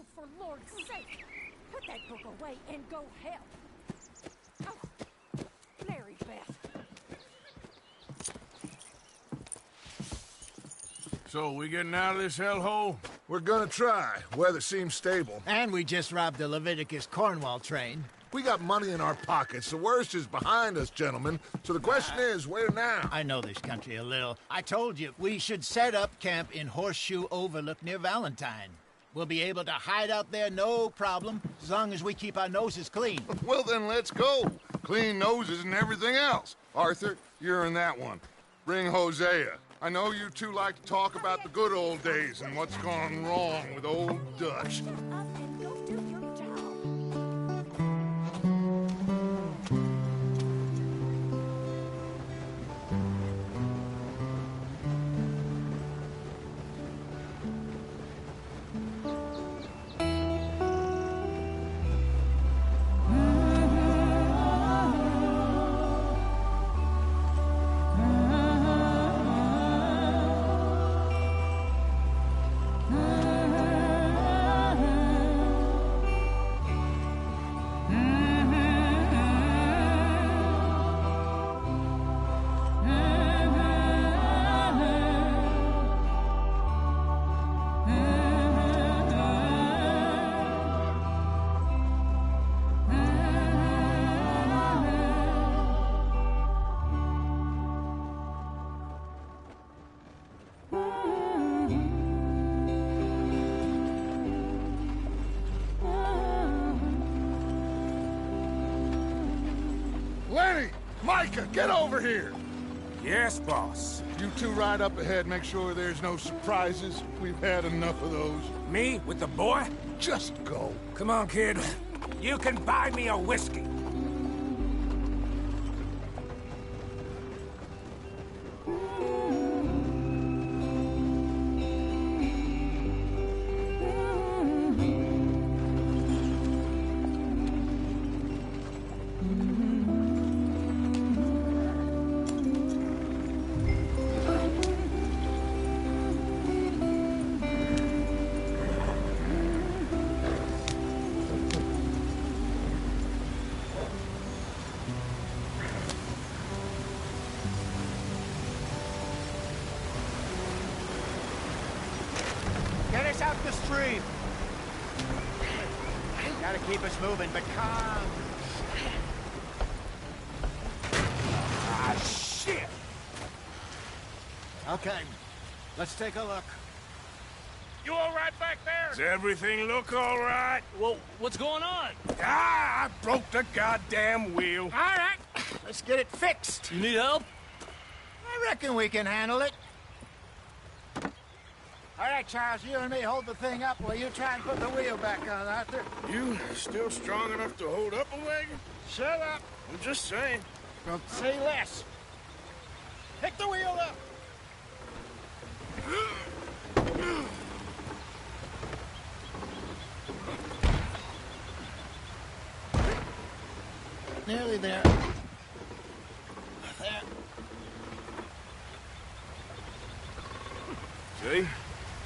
Oh, for Lord's sake! Put that book away and go help! Oh, Mary Beth. So, we getting out of this hellhole? We're gonna try. Weather seems stable. And we just robbed the Leviticus Cornwall train. We got money in our pockets. The worst is behind us, gentlemen. So the question is, where now? I know this country a little. I told you, we should set up camp in Horseshoe Overlook near Valentine. We'll be able to hide out there, no problem, as long as we keep our noses clean. Well, then let's go. Clean noses and everything else. Arthur, you're in that one. Bring Hosea. I know you two like to talk about the good old days and what's gone wrong with old Dutch. Shut up and go do your job. Lenny! Micah, get over here! Yes, boss. You two ride up ahead, make sure there's no surprises. We've had enough of those. Me with the boy? Just go. Come on, kid. You can buy me a whiskey. Get us out the stream. Gotta keep us moving, but calm. Ah, shit! Okay, let's take a look. You all right back there? Does everything look all right? Well, what's going on? Ah, I broke the goddamn wheel. All right, let's get it fixed. You need help? I reckon we can handle it. All right, Charles, you and me hold the thing up while you try and put the wheel back on, Arthur. You still strong enough to hold up a wagon? Shut up. I'm just saying. Don't say less. Pick the wheel up. Nearly there. There. See?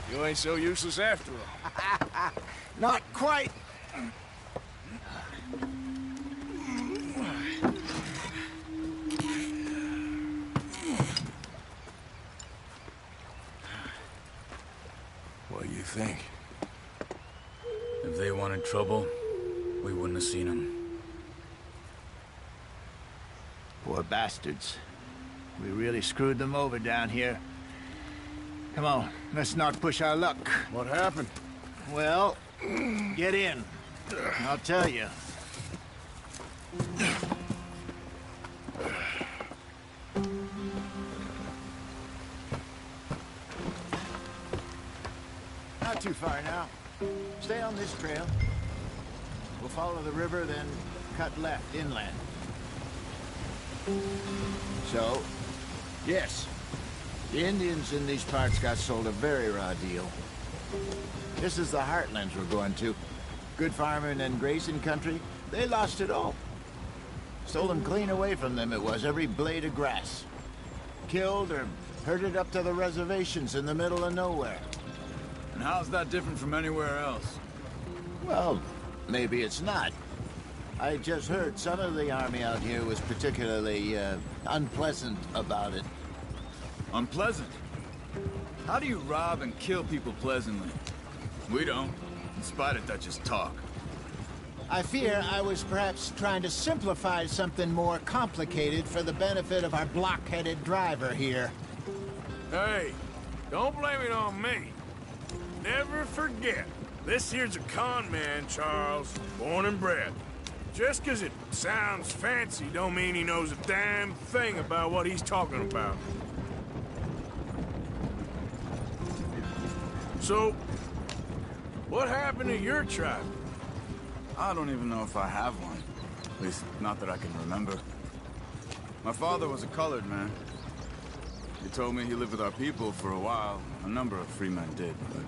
You ain't so useless after all. Not quite. What do you think? If they wanted trouble, we wouldn't have seen them. Poor bastards. We really screwed them over down here. Come on, let's not push our luck. What happened? Well, get in. I'll tell you. Not too far now. Stay on this trail. We'll follow the river, then cut left inland. So, yes, the Indians in these parts got sold a very raw deal. This is the heartlands we're going to. Good farming and grazing country, they lost it all. Stolen clean away from them it was, every blade of grass. Killed or herded up to the reservations in the middle of nowhere. And how's that different from anywhere else? Well, maybe it's not. I just heard some of the army out here was particularly, unpleasant about it. Unpleasant? How do you rob and kill people pleasantly? We don't, in spite of Dutch's talk. I fear I was perhaps trying to simplify something more complicated for the benefit of our block-headed driver here. Hey, don't blame it on me. Never forget, this here's a con man, Charles, born and bred. Just 'cause it sounds fancy don't mean he knows a damn thing about what he's talking about. So, what happened to your tribe? I don't even know if I have one. At least, not that I can remember. My father was a colored man. He told me he lived with our people for a while. A number of free men did, but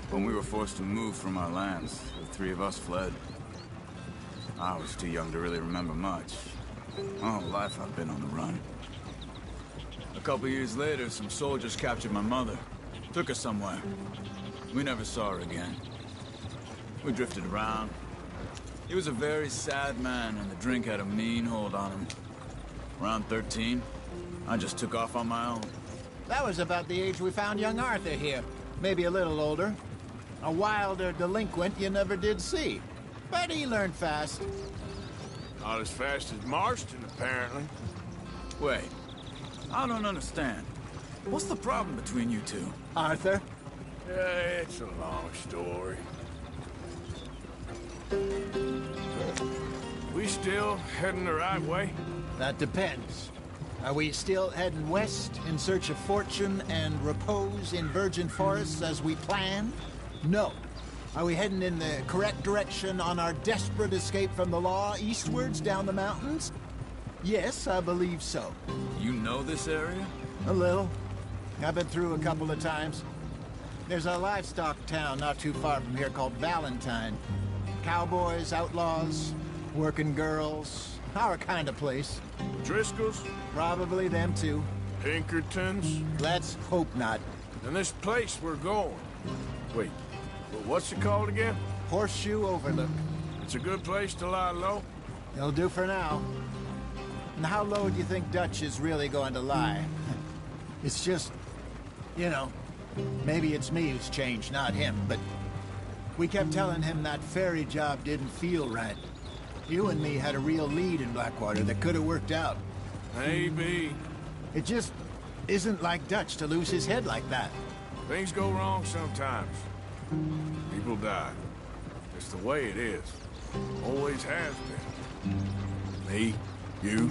when we were forced to move from our lands, the three of us fled. I was too young to really remember much. All life I've been on the run. A couple years later, some soldiers captured my mother. Took her somewhere. We never saw her again. We drifted around. He was a very sad man, and the drink had a mean hold on him. Around 13, I just took off on my own. That was about the age we found young Arthur here. Maybe a little older. A wilder delinquent you never did see. But he learned fast. Not as fast as Marston, apparently. Wait, I don't understand. What's the problem between you two? Arthur? It's a long story. We still heading the right way? That depends. Are we still heading west in search of fortune and repose in virgin forests as we planned? No. Are we heading in the correct direction on our desperate escape from the law eastwards down the mountains? Yes, I believe so. You know this area? A little. I've been through a couple of times. There's a livestock town not too far from here called Valentine. Cowboys, outlaws, working girls, our kind of place. Driscoll's? Probably them too. Pinkertons? Let's hope not. And this place we're going. Wait, what's it called again? Horseshoe Overlook. It's a good place to lie low? It'll do for now. And how low do you think Dutch is really going to lie? It's just, you know, maybe it's me who's changed, not him, but we kept telling him that ferry job didn't feel right. You and me had a real lead in Blackwater that could have worked out. Maybe. It just isn't like Dutch to lose his head like that. Things go wrong sometimes. People die. It's the way it is. Always has been. Me, you,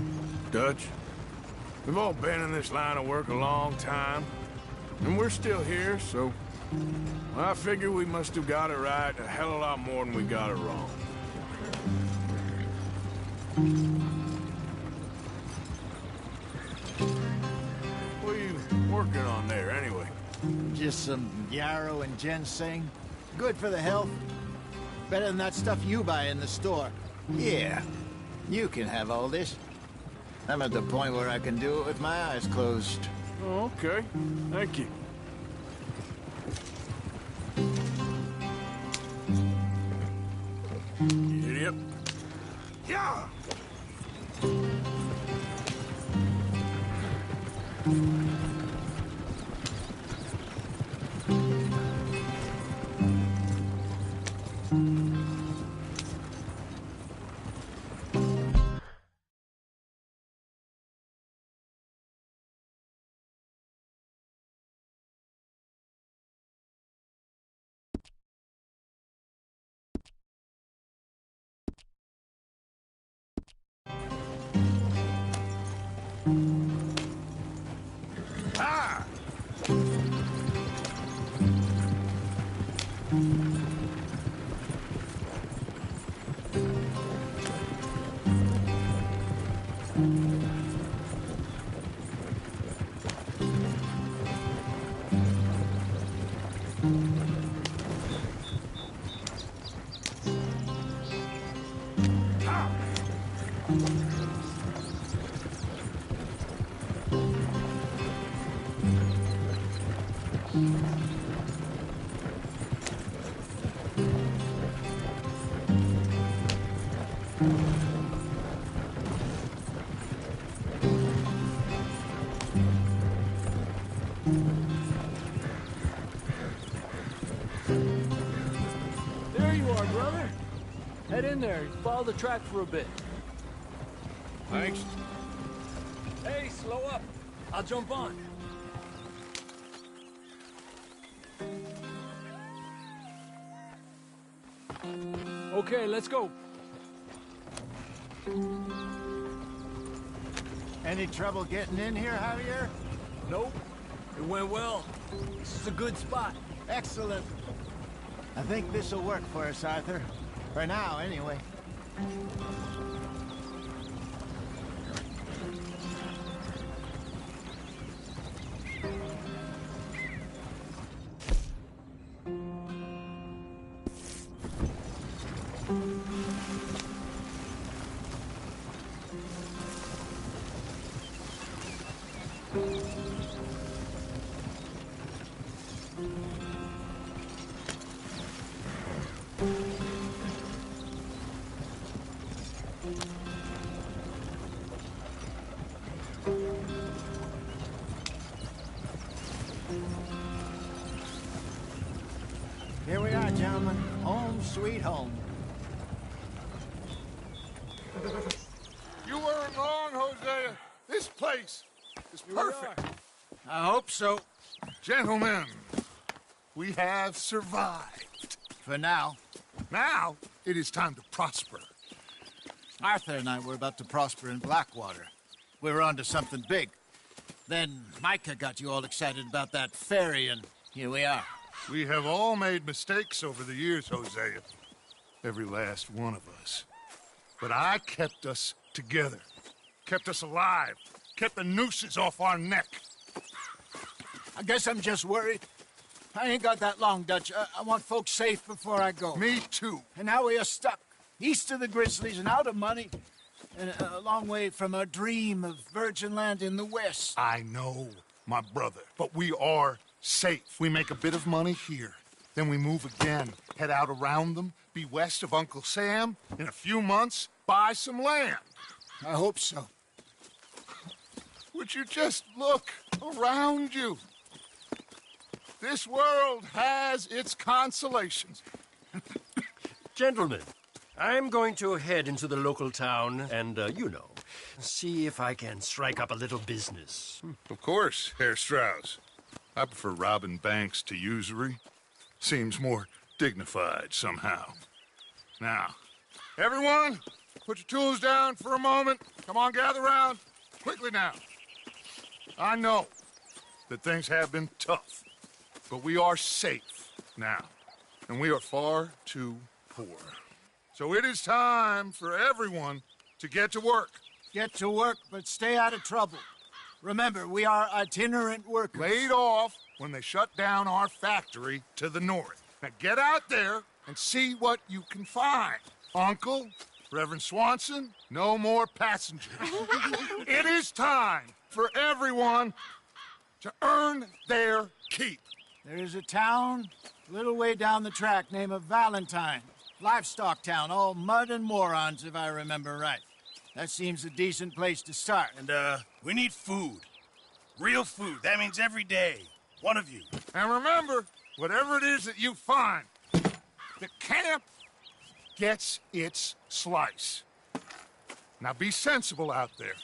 Dutch. We've all been in this line of work a long time. And we're still here, so I figure we must have got it right a hell of a lot more than we got it wrong. What are you working on there, anyway? Just some yarrow and ginseng. Good for the health. Better than that stuff you buy in the store. Yeah, you can have all this. I'm at the point where I can do it with my eyes closed. Oh, okay. Thank you. Idiot. Yeah! Ah! Head in there, follow the track for a bit. Thanks. Hey, slow up. I'll jump on. Okay, let's go. Any trouble getting in here, Javier? Nope. It went well. This is a good spot. Excellent. I think this'll work for us, Arthur. For now, anyway. Here we are, gentlemen. Home sweet home. You weren't wrong, Hosea. This place is perfect. I hope so. Gentlemen, we have survived. For now. Now, it is time to prosper. Arthur and I were about to prosper in Blackwater. We were onto something big. Then Micah got you all excited about that ferry, and here we are. We have all made mistakes over the years, Hosea. Every last one of us. But I kept us together. Kept us alive. Kept the nooses off our neck. I guess I'm just worried. I ain't got that long, Dutch. I want folks safe before I go. Me too. And now we are stuck, east of the Grizzlies and out of money, and a long way from our dream of virgin land in the west. I know, my brother. But we are safe. We make a bit of money here. Then we move again, head out around them, be west of Uncle Sam. In a few months, buy some land. I hope so. Would you just look around you? This world has its consolations. Gentlemen, I'm going to head into the local town and, see if I can strike up a little business. Of course, Herr Strauss. I prefer robbing banks to usury. Seems more dignified somehow. Now, everyone, put your tools down for a moment. Come on, gather round. Quickly now. I know that things have been tough, but we are safe now, and we are far too poor. So it is time for everyone to get to work. Get to work, but stay out of trouble. Remember, we are itinerant workers. Laid off when they shut down our factory to the north. Now get out there and see what you can find. Uncle, Reverend Swanson, no more passengers. It is time for everyone to earn their keep. There is a town a little way down the track named Valentine. Livestock town, all mud and morons, if I remember right. That seems a decent place to start. And, we need food. Real food. That means every day. One of you. And remember, whatever it is that you find, the camp gets its slice. Now be sensible out there.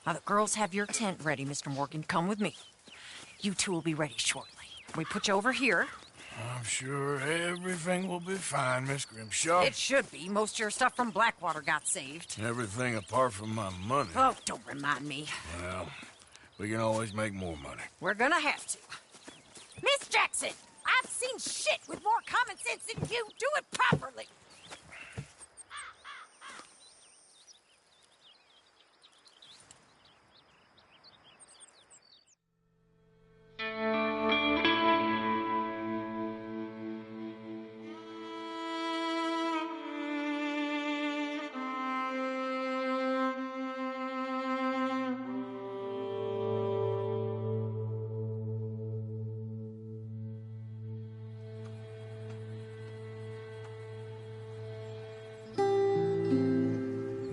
Now, the girls have your tent ready, Mr. Morgan. Come with me. You two will be ready shortly. We put you over here. I'm sure everything will be fine, Miss Grimshaw. It should be. Most of your stuff from Blackwater got saved. Everything apart from my money. Oh, don't remind me. Well, we can always make more money. We're gonna have to. Miss Jackson, I've seen shit with more common sense than you. Do it properly.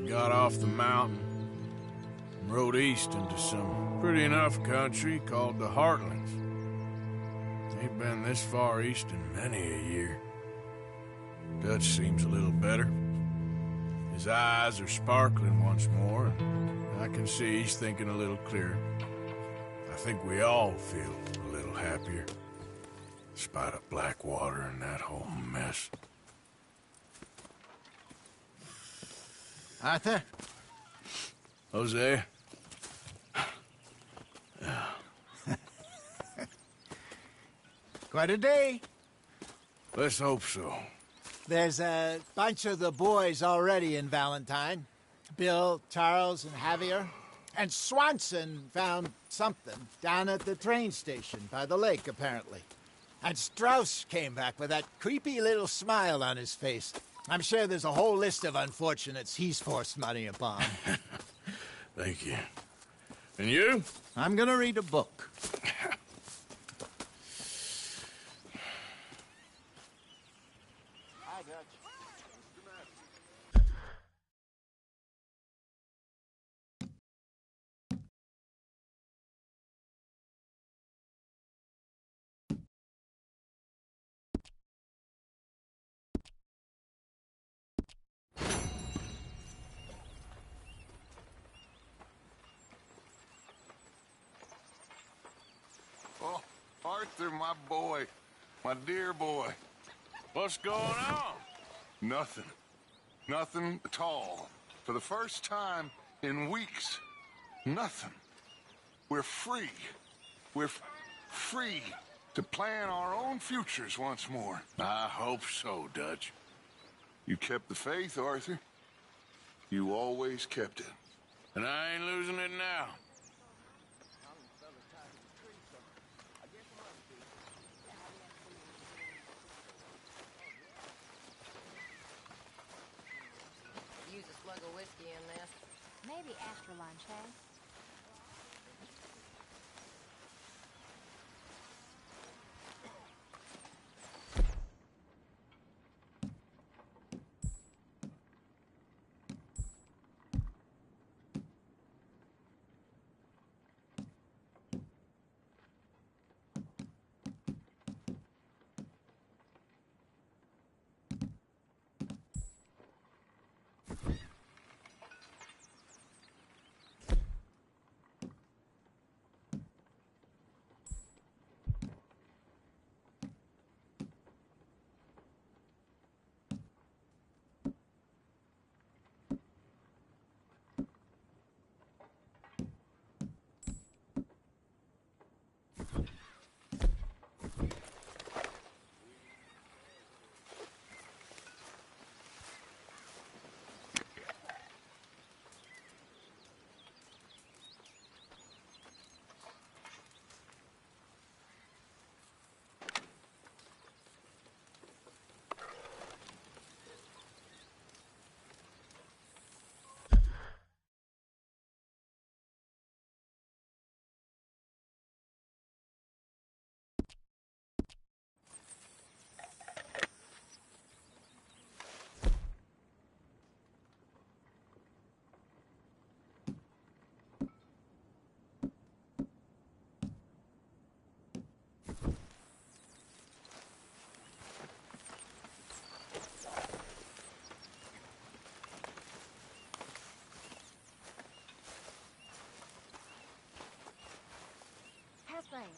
Got off the mountain and rode east into some pretty enough country called the Heartlands. Ain't been this far east in many a year. Dutch seems a little better. His eyes are sparkling once more, and I can see he's thinking a little clearer. I think we all feel a little happier, despite of Blackwater and that whole mess. Arthur? Jose? Quite a day. Let's hope so. There's a bunch of the boys already in Valentine. Bill, Charles, and Javier. And Swanson found something down at the train station by the lake, apparently. And Strauss came back with that creepy little smile on his face. I'm sure there's a whole list of unfortunates he's forced money upon. Thank you. And you? I'm gonna read a book. Oh, Arthur, my boy. My dear boy. What's going on? Nothing. Nothing at all. For the first time in weeks. Nothing. We're free. We're free to plan our own futures once more. I hope so, Dutch. You kept the faith, Arthur. You always kept it. And I ain't losing it now. Use a slug of whiskey in this. Maybe after lunch, hey? Thanks.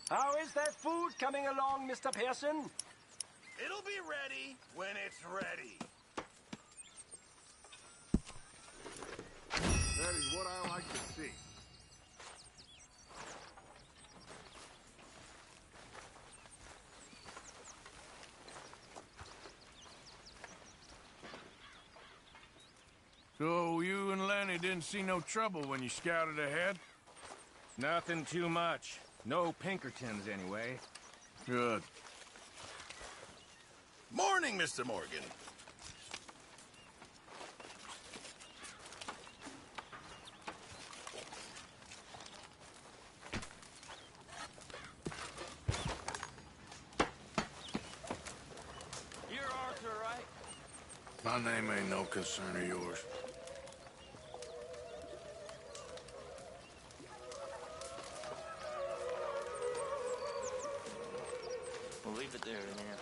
How is that food coming along, Mr. Pearson? It'll be ready when it's ready. That is what I like to see. So you and Lenny didn't see no trouble when you scouted ahead? Nothing too much. No Pinkertons, anyway. Good. Morning, Mr. Morgan. You're Arthur, right? My name ain't no concern of yours. We'll leave it there, man.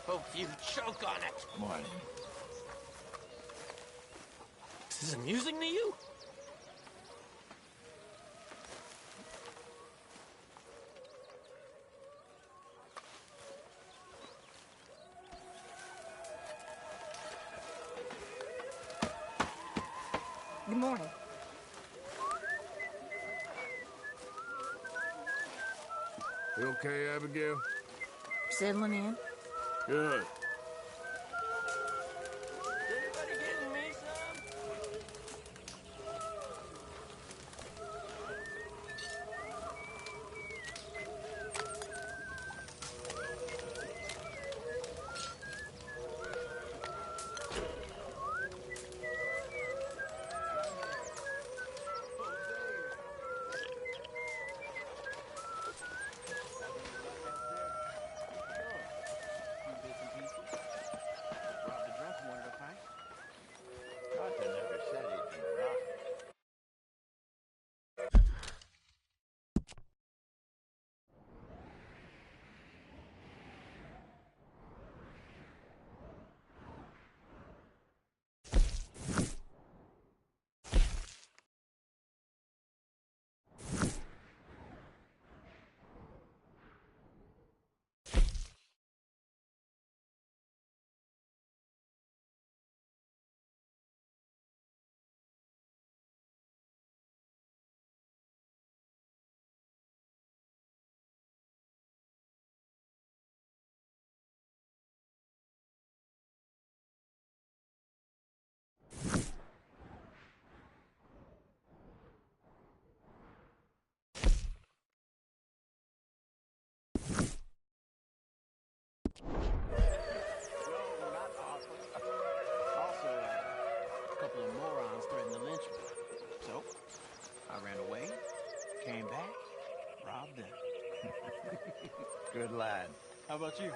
Hope you choke on it. Morning. This is amusing to you? Good morning. You okay, Abigail? Settling in? Good. Anybody getting me some? Arthur never said anything wrong. Also, a couple of morons threatened to lynch me. So, I ran away, came back, robbed them. Good lad. How about you?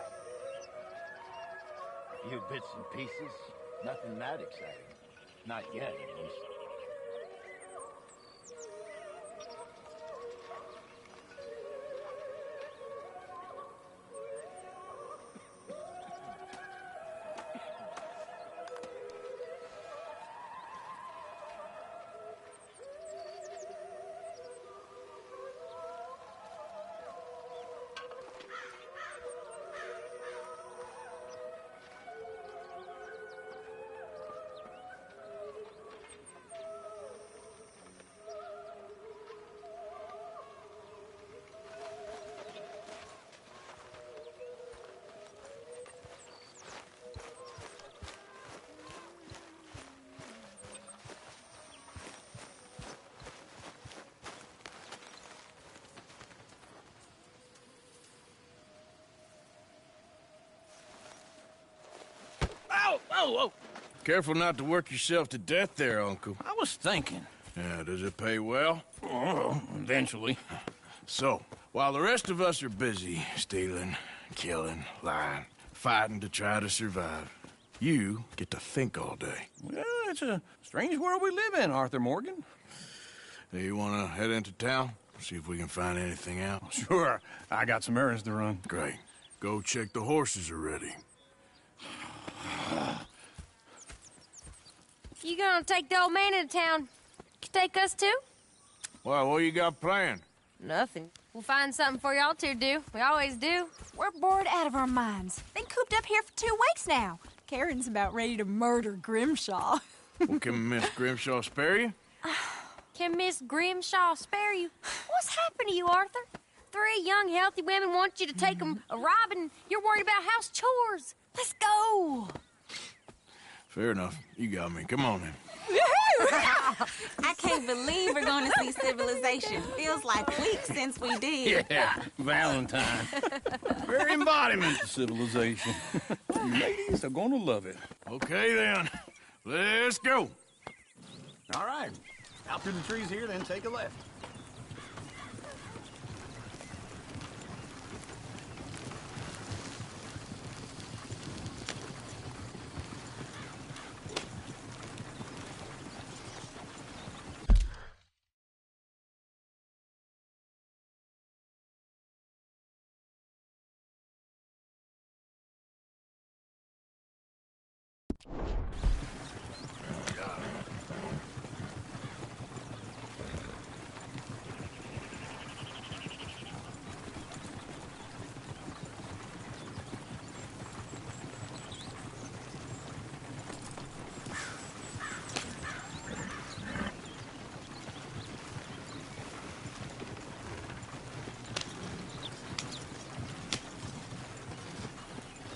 A few bits and pieces. Nothing that exciting. Not yet, at least. Ow! Oh, oh! Careful not to work yourself to death there, Uncle. I was thinking. Yeah, does it pay well? Oh, eventually. So, while the rest of us are busy stealing, killing, lying, fighting to try to survive, you get to think all day. Well, it's a strange world we live in, Arthur Morgan. Do you want to head into town? See if we can find anything out? Sure. I got some errands to run. Great. Go check the horses are ready. You gonna take the old man into town? Take us too? Well, what you got planned? Nothing. We'll find something for y'all to do. We always do. We're bored out of our minds. Been cooped up here for 2 weeks now. Karen's about ready to murder Grimshaw. Well, can Miss Grimshaw spare you? Can Miss Grimshaw spare you? What's happened to you, Arthur? 3 young, healthy women want you to take them a robbing. You're worried about house chores. Let's go. Fair enough. You got me. Come on then. I can't believe we're going to see civilization. Feels like weeks since we did. Yeah, Valentine. Very embodiment of civilization. You ladies are gonna love it. Okay then. Let's go. All right. Out through the trees here, then take a left.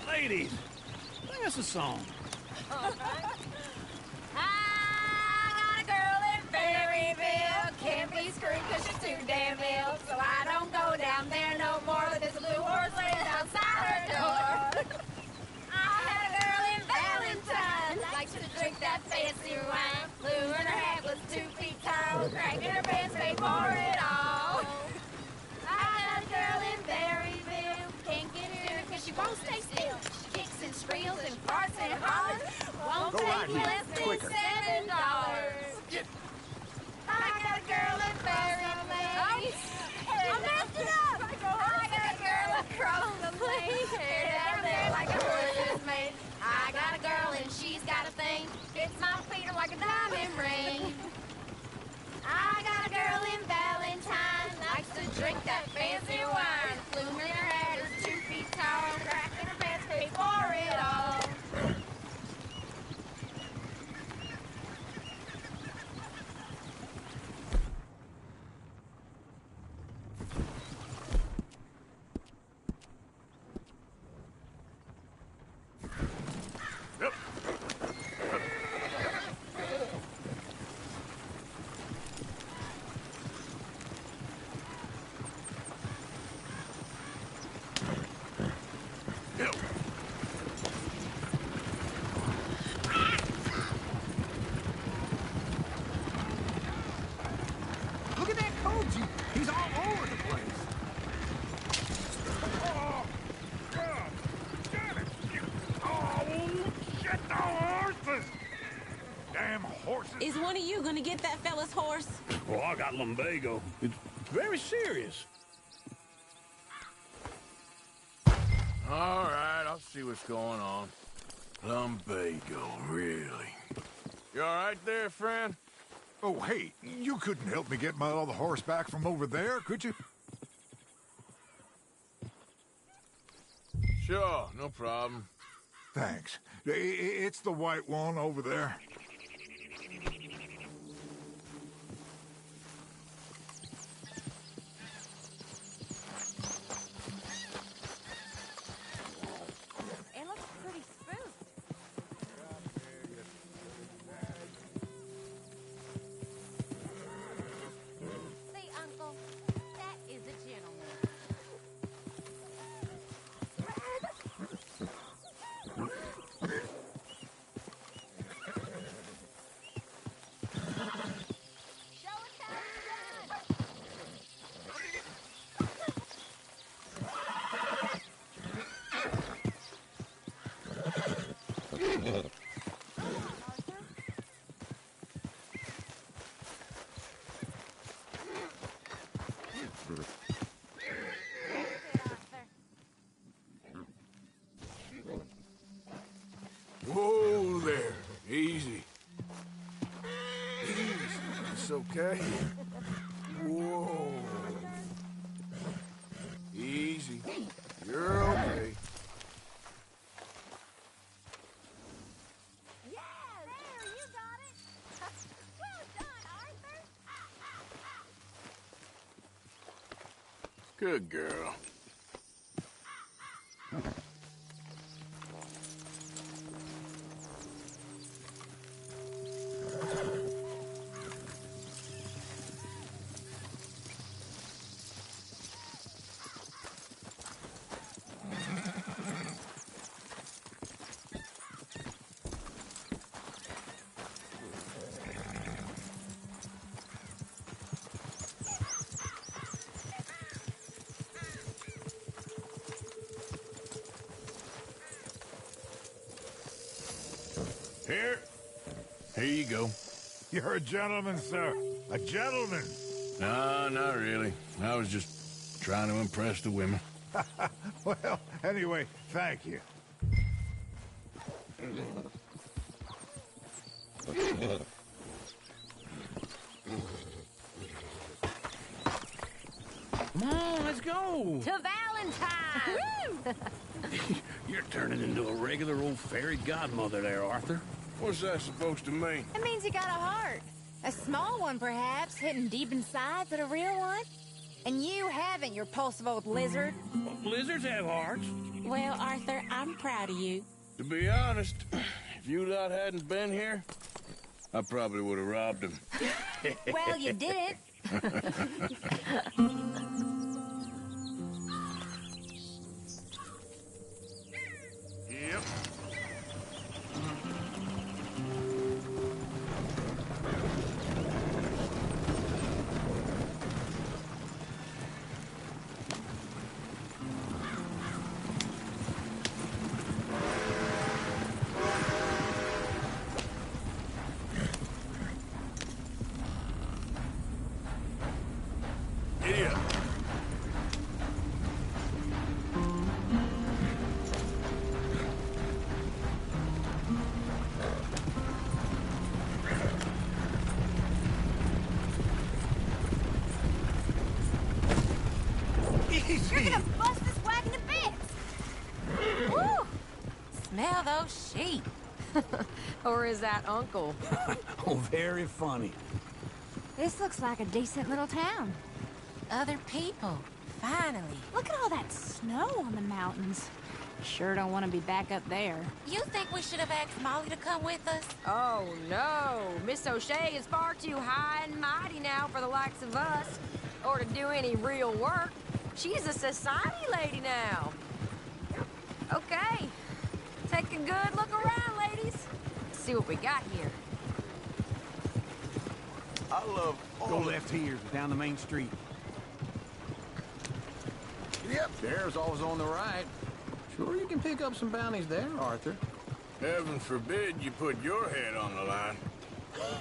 Ladies, sing us a song. I got a girl in Berryville. Can't be screwed because she's too damn ill. So I don't go down there no more. There's a blue horse laying outside her door. I had a girl in Valentine. Likes to drink that fancy wine. Blue in her hat was 2 feet tall. Crack in her pants, paid for it all. I got a girl in Berryville. Can't get her because she won't stay still. She kicks and squeals and farts and hollers. Won't Go right take here. less than Quicker. $7. I got a girl in Berryville. I messed it up. I got a girl across the lake. Hair down there like a horse is made. I got a girl and she's got a thing. Fits my feet like a diamond ring. I got a girl in Valentine. Likes to drink that fancy wine. Plume in her hat is 2 feet tall. Crack in her pants, pay for it all. Look at that Koji. He's all over the place. Oh, God. Damn it. Oh, shit, the horses. Damn horses. Is one of you going to get that fella's horse? Oh, I got lumbago. It's very serious. All right, I'll see what's going on. Lumbago, really. You all right there, friend? Oh, hey, you couldn't help me get my other horse back from over there, could you? Sure, no problem. Thanks. It's the white one over there. It looks pretty smooth. See, Uncle, that is a gentleman. Show us how it's done. Whoa there. Easy. Easy. It's okay. Whoa. Good girl. Here you go. You're a gentleman, sir. A gentleman. No, not really. I was just trying to impress the women. Well, anyway, thank you. Come on, let's go. To Valentine! You're turning into a regular old fairy godmother there, Arthur. What's that supposed to mean? It means you got a heart. A small one, perhaps, hidden deep inside, but a real one. And you haven't, you repulsive old lizard. Well, lizards have hearts. Well, Arthur, I'm proud of you. To be honest, if you lot hadn't been here, I probably would have robbed him. Well, you didn't. Yep. Idiot. You're gonna bust this wagon to bits! Woo! Smell those sheep. Or is that Uncle? Oh, very funny. This looks like a decent little town. Other people. Finally. Look at all that snow on the mountains. Sure don't want to be back up there. You think we should have asked Molly to come with us? Oh, no. Miss O'Shea is far too high and mighty now for the likes of us, or to do any real work. She's a society lady now. Okay. Take a good look around, ladies. See what we got here. I love all Go left here, down the main street. Yep. There's always on the right. Sure you can pick up some bounties there, Arthur. Heaven forbid you put your head on the line.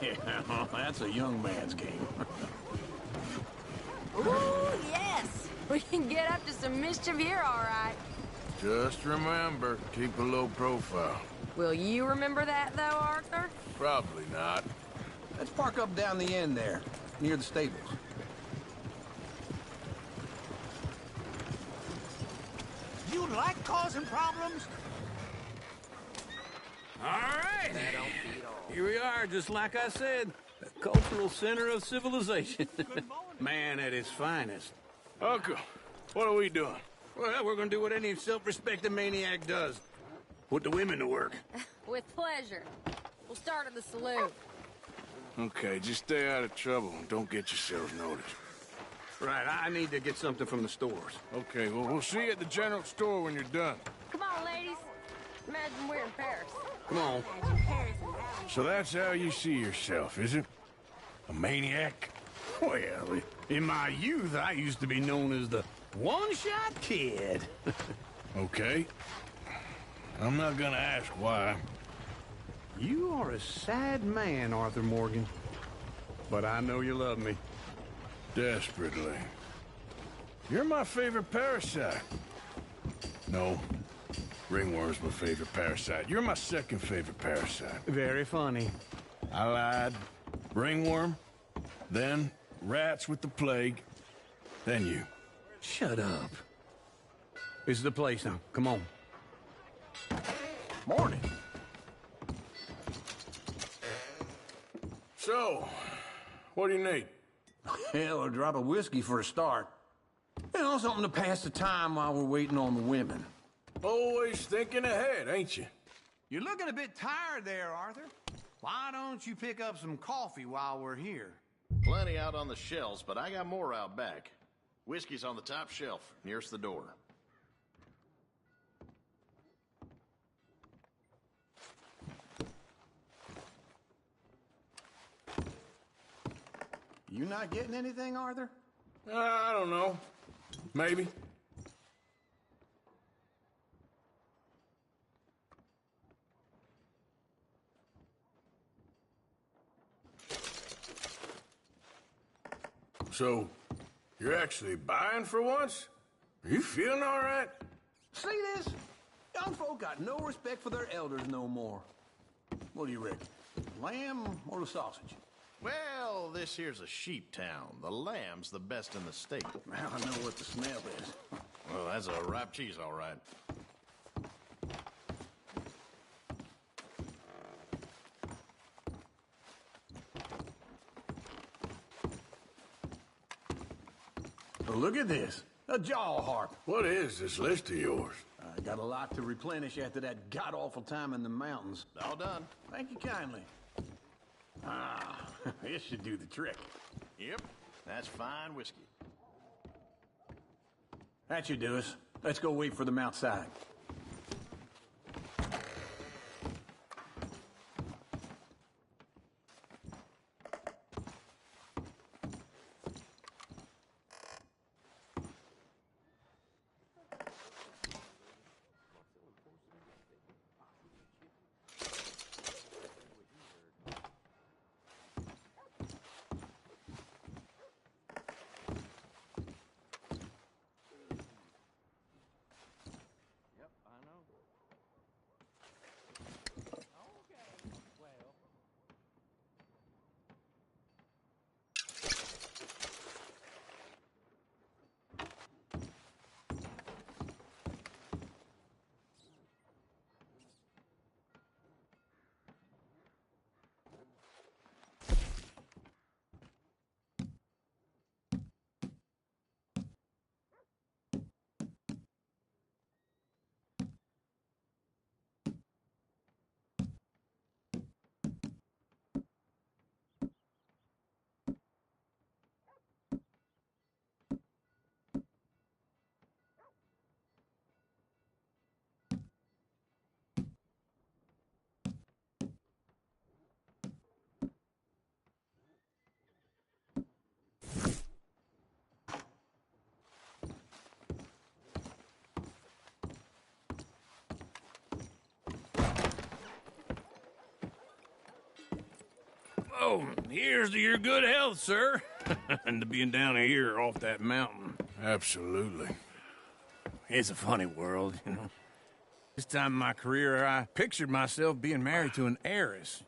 Yeah, well, that's a young man's game. Ooh, yes. We can get up to some mischief here, all right. Just remember, keep a low profile. Will you remember that, though, Arthur? Probably not. Let's park up down the end there, near the stables. You like causing problems? All right. Here we are, just like I said. The cultural center of civilization. Man at his finest. Uncle, what are we doing? Well, we're gonna do what any self-respecting maniac does. Put the women to work. With pleasure. We'll start at the saloon. Okay, just stay out of trouble and don't get yourselves noticed. Right, I need to get something from the stores. Okay, well, we'll see you at the general store when you're done. Come on, ladies. Imagine we're in Paris. Come on. So that's how you see yourself, is it? A maniac? Well, in my youth, I used to be known as the one-shot kid. Okay. I'm not gonna ask why. You are a sad man, Arthur Morgan. But I know you love me. Desperately. You're my favorite parasite. No. Ringworm's my favorite parasite. You're my second favorite parasite. Very funny. I lied. Ringworm, then rats with the plague, then you. Shut up. This is the place now. Come on. Morning. So, what do you need? Hell, a drop of whiskey for a start. You know, something to pass the time while we're waiting on the women. Always thinking ahead, ain't you? You're looking a bit tired there, Arthur. Why don't you pick up some coffee while we're here? Plenty out on the shelves, but I got more out back. Whiskey's on the top shelf, nearest the door. You not getting anything, Arthur? I don't know. Maybe. So, you're actually buying for once? Are you feeling all right? See this? Young folk got no respect for their elders no more. What do you reckon? Lamb or the sausage? Well, this here's a sheep town. The lamb's the best in the state. Now I know what the smell is. Well, that's a ripe cheese, all right. Well, look at this. A jaw harp. What is this list of yours? I got a lot to replenish after that god-awful time in the mountains. All done. Thank you kindly. Ah, this should do the trick. Yep, that's fine whiskey. That should do us. Let's go wait for them outside. Oh, here's to your good health, sir. And to being down here off that mountain. Absolutely. It's a funny world, you know. This time in my career, I pictured myself being married to an heiress.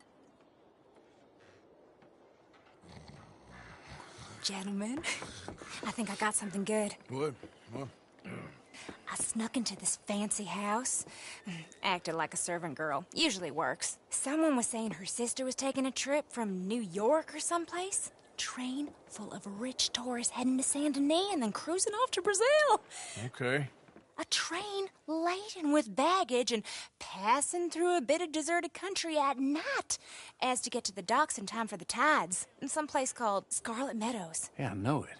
Gentlemen, I think I got something good. What? I snuck into this fancy house. Acted like a servant girl. Usually works. Someone was saying her sister was taking a trip from New York or someplace. Train full of rich tourists heading to Saint Denis and then cruising off to Brazil. Okay. A train laden with baggage and passing through a bit of deserted country at night as to get to the docks in time for the tides in some place called Scarlet Meadows. Yeah, I know it.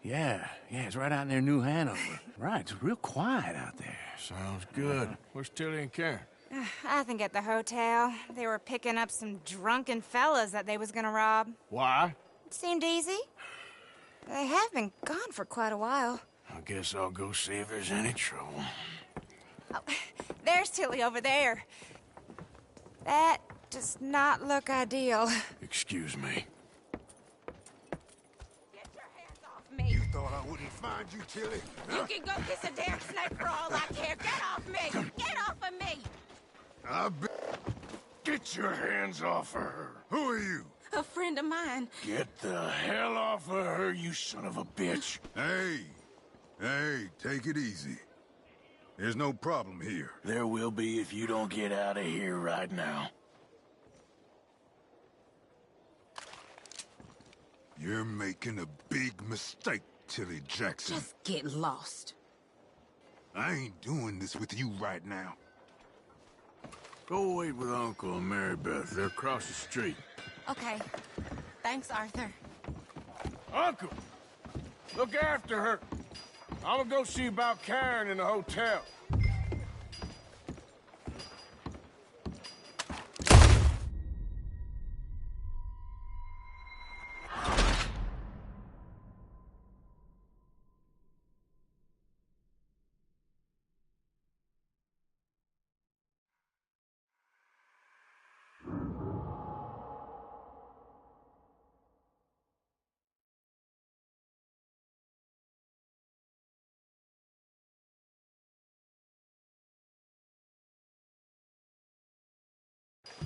Yeah, it's right out near New Hanover. Right, it's real quiet out there. Sounds good. Where's Tilly and Karen? I think at the hotel. They were picking up some drunken fellas that they was gonna rob. Why? It seemed easy. They have been gone for quite a while. I guess I'll go see if there's any trouble. Oh, there's Tilly over there. That does not look ideal. Excuse me. Get your hands off me. You thought I wouldn't find you, Tilly? You can go kiss a damn snake for all I care. Get off me! Get off of me! Get your hands off of her. Who are you? A friend of mine. Get the hell off of her, you son of a bitch. Hey, take it easy. There's no problem here. There will be if you don't get out of here right now. You're making a big mistake, Tilly Jackson. Just get lost. I ain't doing this with you right now. Go wait with Uncle and Mary Beth. They're across the street. Okay. Thanks, Arthur. Uncle! Look after her. I'm gonna go see about Karen in the hotel.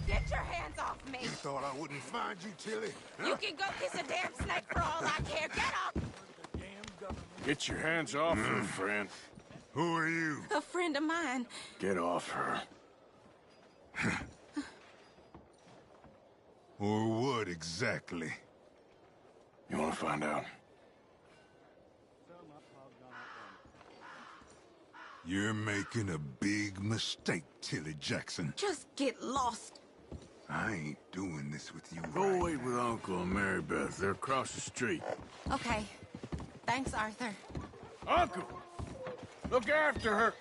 Get your hands off me! You thought I wouldn't find you, Tilly? Huh? You can go kiss a damn snake for all I care. Get off! Get your hands off her, friend. Who are you? A friend of mine. Get off her. Or what exactly? You want to find out? You're making a big mistake, Tilly Jackson. Just get lost. I ain't doing this with you Go right wait with Uncle and Mary Beth. They're across the street. Okay. Thanks, Arthur. Uncle! Look after her.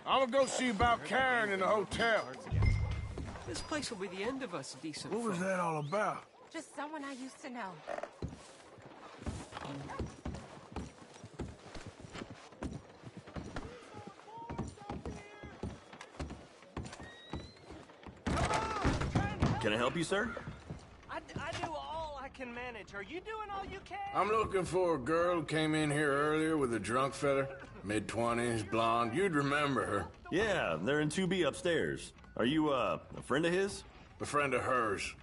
I'm gonna go see about Karen in the hotel. This place will be the end of us decent What was folk. that all about? Just someone I used to know. Can I help you, sir? I do all I can manage. Are you doing all you can? I'm looking for a girl who came in here earlier with a drunk fella. Mid-20s, blonde. You'd remember her. Yeah, they're in 2B upstairs. Are you, a friend of his? A friend of hers.